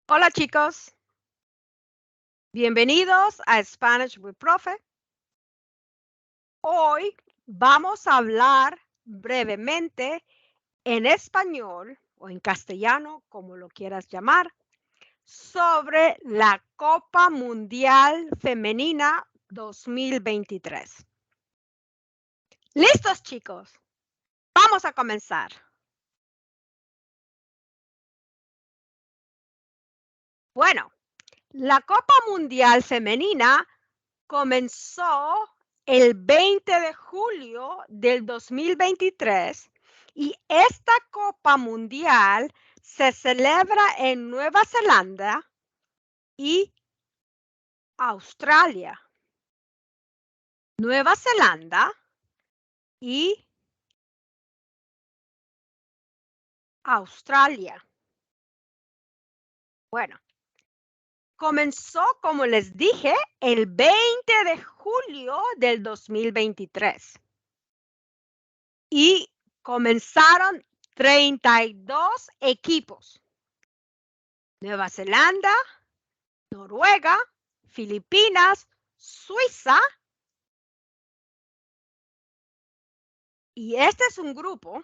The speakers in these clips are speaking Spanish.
Hola chicos, bienvenidos a Spanish with Profe. Hoy vamos a hablar brevemente en español o en castellano, como lo quieras llamar, sobre la Copa Mundial Femenina 2023. ¿Listos chicos? Vamos a comenzar. Bueno, la Copa Mundial Femenina comenzó el 20 de julio del 2023 y esta Copa Mundial se celebra en Nueva Zelanda y Australia. Nueva Zelanda y Australia. Bueno, comenzó, como les dije, el 20 de julio del 2023 y comenzaron 32 equipos. Nueva Zelanda, Noruega, Filipinas, Suiza. Y este es un grupo,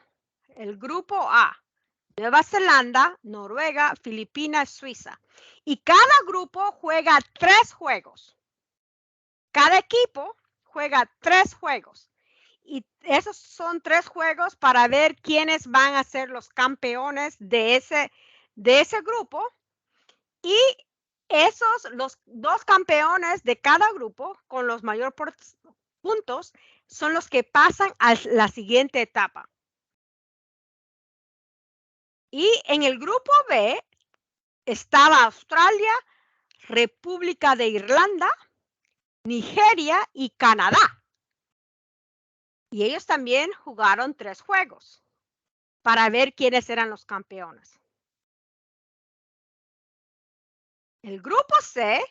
el grupo A. Nueva Zelanda, Noruega, Filipinas, Suiza. Y cada grupo juega 3 juegos. Cada equipo juega 3 juegos. Y esos son 3 juegos para ver quiénes van a ser los campeones de ese grupo. Y los 2 campeones de cada grupo con los mayores puntos son los que pasan a la siguiente etapa. Y en el grupo B estaba Australia, República de Irlanda, Nigeria y Canadá. Y ellos también jugaron 3 juegos para ver quiénes eran los campeones. El grupo C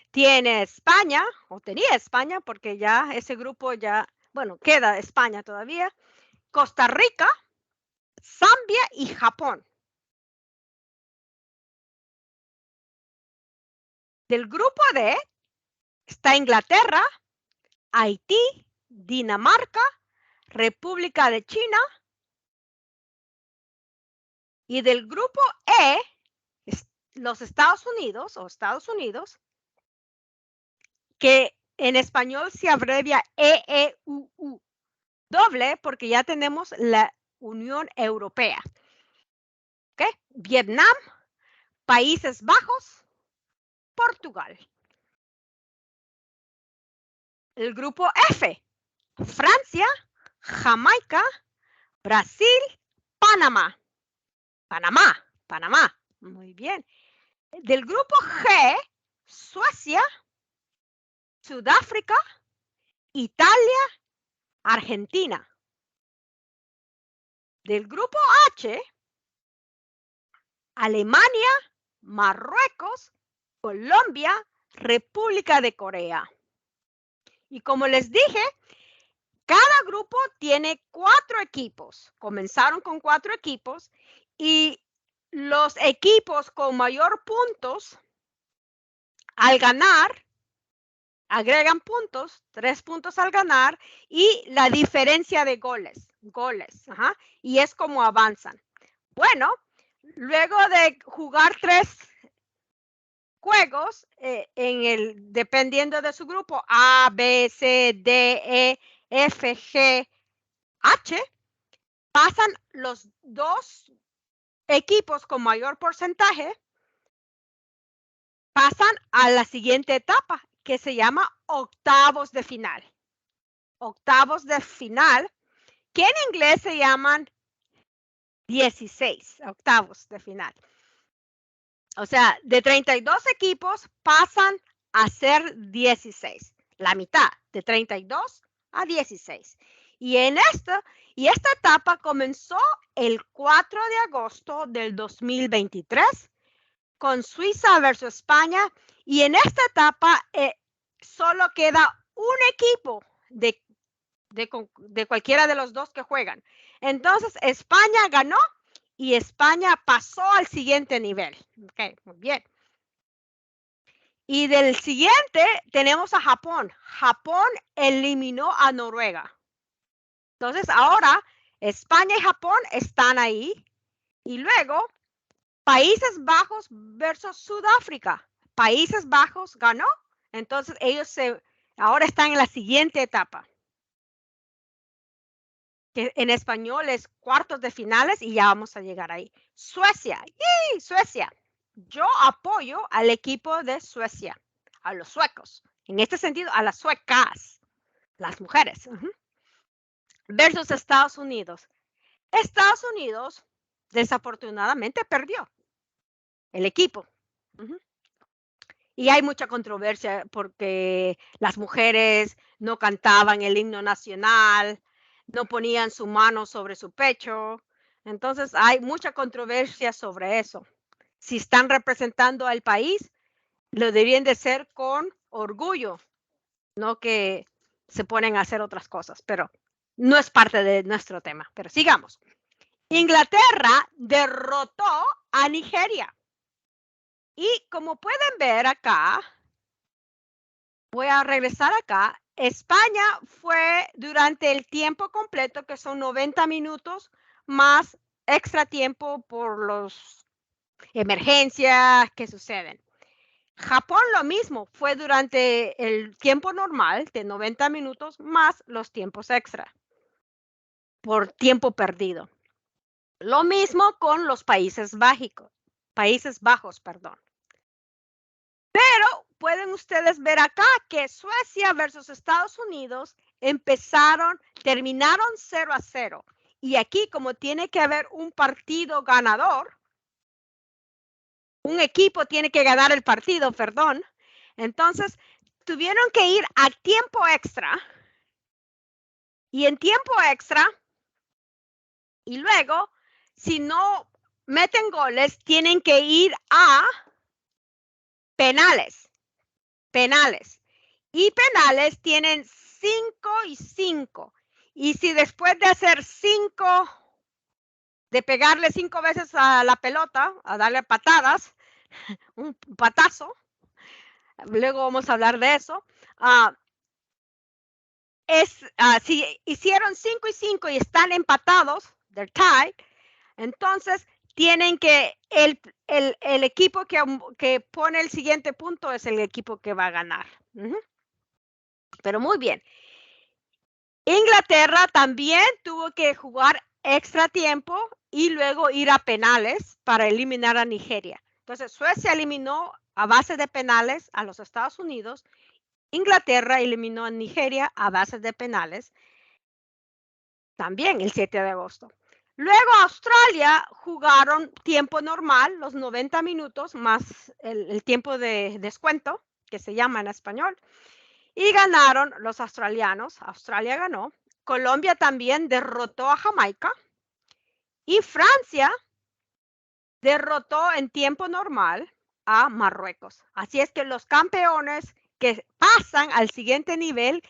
tiene España, o tenía España, porque ya ese grupo ya, bueno, queda España todavía, Costa Rica, Zambia y Japón. Del grupo D está Inglaterra, Haití, Dinamarca, República de China. Y del grupo E, los Estados Unidos que en español se abrevia EEUU, doble porque ya tenemos la Unión Europea. ¿Okay? Vietnam, Países Bajos, Portugal. El grupo F, Francia, Jamaica, Brasil, Panamá. Panamá. Muy bien. Del grupo G, Suecia, Sudáfrica, Italia, Argentina. Del grupo H, Alemania, Marruecos, Colombia, República de Corea. Y como les dije, cada grupo tiene 4 equipos. Comenzaron con 4 equipos y los equipos con mayor puntos al ganar agregan puntos, 3 puntos al ganar y la diferencia de goles. Y es como avanzan. Bueno, luego de jugar 3 juegos dependiendo de su grupo A, B, C, D, E, F, G, H, pasan los 2 equipos con mayor porcentaje, pasan a la siguiente etapa que se llama octavos de final. Octavos de final, que en inglés se llaman 16, octavos de final. O sea, de 32 equipos pasan a ser 16, la mitad, de 32 a 16. Y esta etapa comenzó el 4 de agosto del 2023 con Suiza versus España. Y en esta etapa solo queda un equipo de cualquiera de los 2 que juegan. Entonces, España ganó y España pasó al siguiente nivel. Ok, muy bien. Y del siguiente tenemos a Japón. Japón eliminó a Noruega. Entonces ahora España y Japón están ahí. Y luego Países Bajos versus Sudáfrica. Países Bajos ganó. Entonces ellos ahora están en la siguiente etapa, que en español es cuartos de finales y ya vamos a llegar ahí. Suecia. ¡Yay! Suecia. Yo apoyo al equipo de Suecia, a los suecos. En este sentido, a las suecas, las mujeres. Versus Estados Unidos. Estados Unidos desafortunadamente perdió el equipo. Y hay mucha controversia porque las mujeres no cantaban el himno nacional, no ponían su mano sobre su pecho. Entonces hay mucha controversia sobre eso. Si están representando al país, lo deberían de ser con orgullo, no que se ponen a hacer otras cosas, pero no es parte de nuestro tema. Pero sigamos. Inglaterra derrotó a Nigeria. Y como pueden ver acá, voy a regresar acá. España fue durante el tiempo completo, que son 90 minutos, más extra tiempo por las emergencias que suceden. Japón lo mismo, fue durante el tiempo normal de 90 minutos más los tiempos extra por tiempo perdido. Lo mismo con los Países Bajos, perdón. Pero pueden ustedes ver acá que Suecia versus Estados Unidos terminaron 0-0. Y aquí, como tiene que haber un partido ganador, un equipo tiene que ganar el partido, perdón. Entonces, tuvieron que ir a tiempo extra. Y en tiempo extra, y luego, si no meten goles, tienen que ir a penales. Y penales tienen 5 y 5. Y si después de hacer 5, de pegarle 5 veces a la pelota, a darle patadas, un patazo, luego vamos a hablar de eso, si hicieron 5 y 5 y están empatados, they're tied, entonces tienen que, el equipo que pone el siguiente punto es el equipo que va a ganar. Pero muy bien. Inglaterra también tuvo que jugar extra tiempo y luego ir a penales para eliminar a Nigeria. Entonces, Suecia eliminó a base de penales a los Estados Unidos. Inglaterra eliminó a Nigeria a base de penales también el 7 de agosto. Luego Australia jugaron tiempo normal, los 90 minutos más el tiempo de descuento, que se llama en español. Y ganaron los australianos. Australia ganó. Colombia también derrotó a Jamaica. Y Francia derrotó en tiempo normal a Marruecos. Así es que los campeones que pasan al siguiente nivel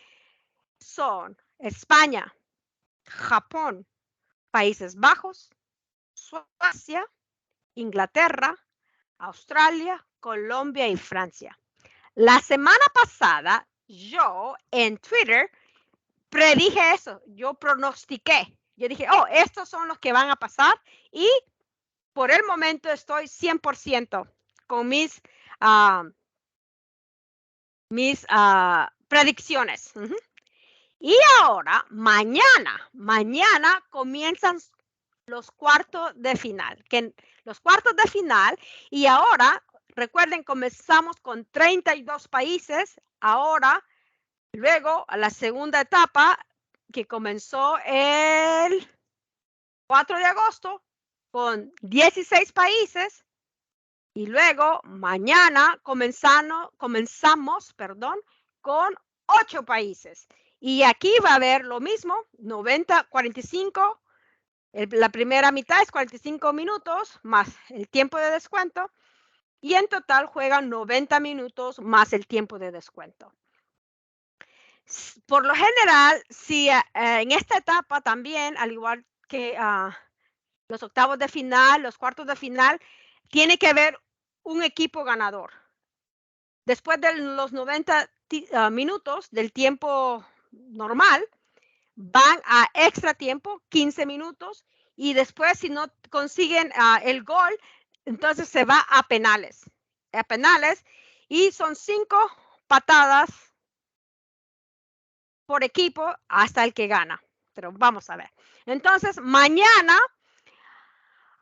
son España, Japón, Países Bajos, Suecia, Inglaterra, Australia, Colombia y Francia. La semana pasada, yo en Twitter predije eso, yo pronostiqué. Yo dije, estos son los que van a pasar y por el momento estoy 100% con mis predicciones. Y ahora, mañana comienzan los cuartos de final. Y ahora, recuerden, comenzamos con 32 países. Ahora, luego, a la segunda etapa, que comenzó el 4 de agosto, con 16 países. Y luego, mañana comenzamos, con 8 países. Y aquí va a haber lo mismo, 90, 45. La primera mitad es 45 minutos más el tiempo de descuento. Y en total juegan 90 minutos más el tiempo de descuento. Por lo general, si en esta etapa también, al igual que los octavos de final, los cuartos de final, tiene que haber un equipo ganador. Después de los 90 minutos del tiempo normal, van a extra tiempo, 15 minutos, y después si no consiguen el gol, entonces se va a penales. Y son 5 patadas por equipo hasta el que gana. Pero vamos a ver. Entonces, mañana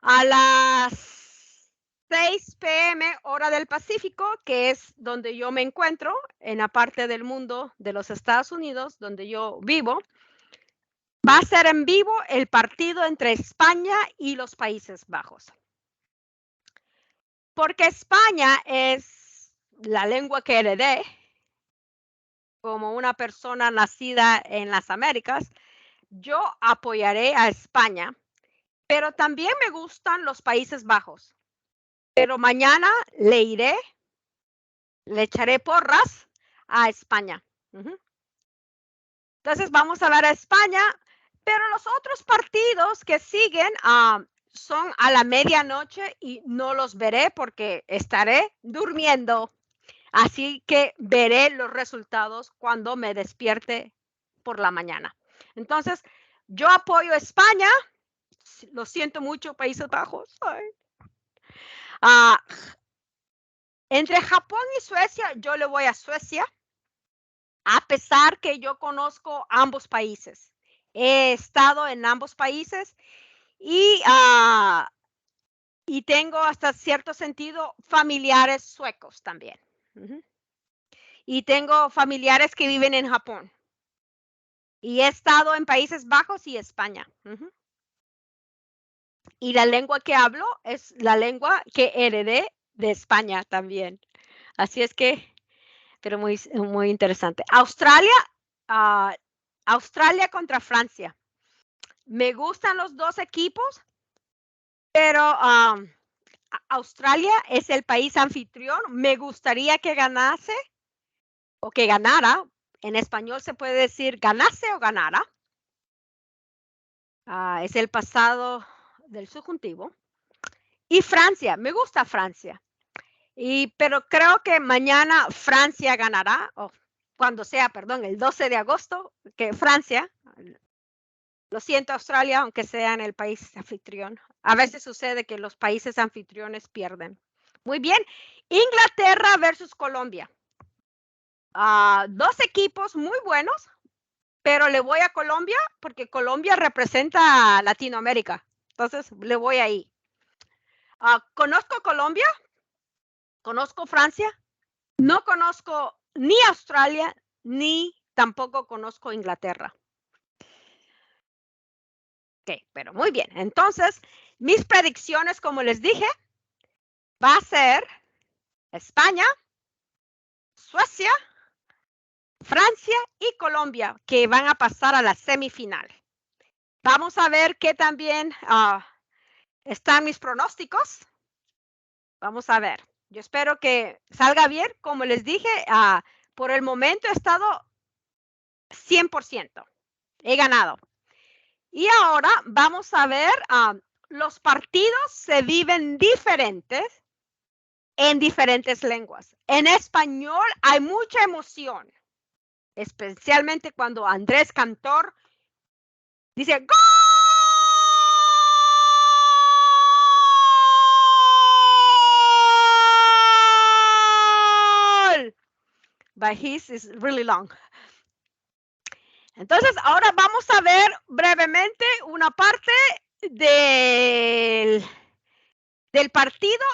a las 6 p.m. hora del Pacífico, que es donde yo me encuentro, en la parte del mundo de los Estados Unidos, donde yo vivo, va a ser en vivo el partido entre España y los Países Bajos. Porque España es la lengua que heredé como una persona nacida en las Américas. Yo apoyaré a España, pero también me gustan los Países Bajos. Pero mañana le echaré porras a España. Entonces vamos a ver a España, pero los otros partidos que siguen son a la medianoche y no los veré porque estaré durmiendo. Así que veré los resultados cuando me despierte por la mañana. Entonces, yo apoyo a España. Lo siento mucho, Países Bajos. Entre Japón y Suecia, yo le voy a Suecia, a pesar que yo conozco ambos países. He estado en ambos países y tengo hasta cierto sentido familiares suecos también. Y tengo familiares que viven en Japón. Y he estado en Países Bajos y España. Y la lengua que hablo es la lengua que heredé de España también. Así es que, pero muy, muy interesante. Australia contra Francia. Me gustan los dos equipos, pero Australia es el país anfitrión. Me gustaría que ganase o que ganara. En español se puede decir ganase o ganara. Es el pasado del subjuntivo. Y Francia, me gusta Francia. Pero creo que mañana Francia ganará, o cuando sea, perdón, el 12 de agosto, que Francia, lo siento Australia, aunque sea en el país anfitrión. A veces sucede que los países anfitriones pierden. Muy bien, Inglaterra versus Colombia. 2 equipos muy buenos, pero le voy a Colombia porque Colombia representa a Latinoamérica. Entonces, le voy ahí. Conozco Colombia, conozco Francia, no conozco ni Australia, ni tampoco conozco Inglaterra. Ok, pero muy bien. Entonces, mis predicciones, como les dije, va a ser España, Suecia, Francia y Colombia, que van a pasar a la semifinal. Vamos a ver qué también están mis pronósticos. Vamos a ver. Yo espero que salga bien. Como les dije, por el momento he estado 100%. He ganado. Y ahora vamos a ver, los partidos se viven diferentes en diferentes lenguas. En español hay mucha emoción, especialmente cuando Andrés Cantor dice ¡Gol! But his is really long. Entonces, ahora vamos a ver brevemente una parte del partido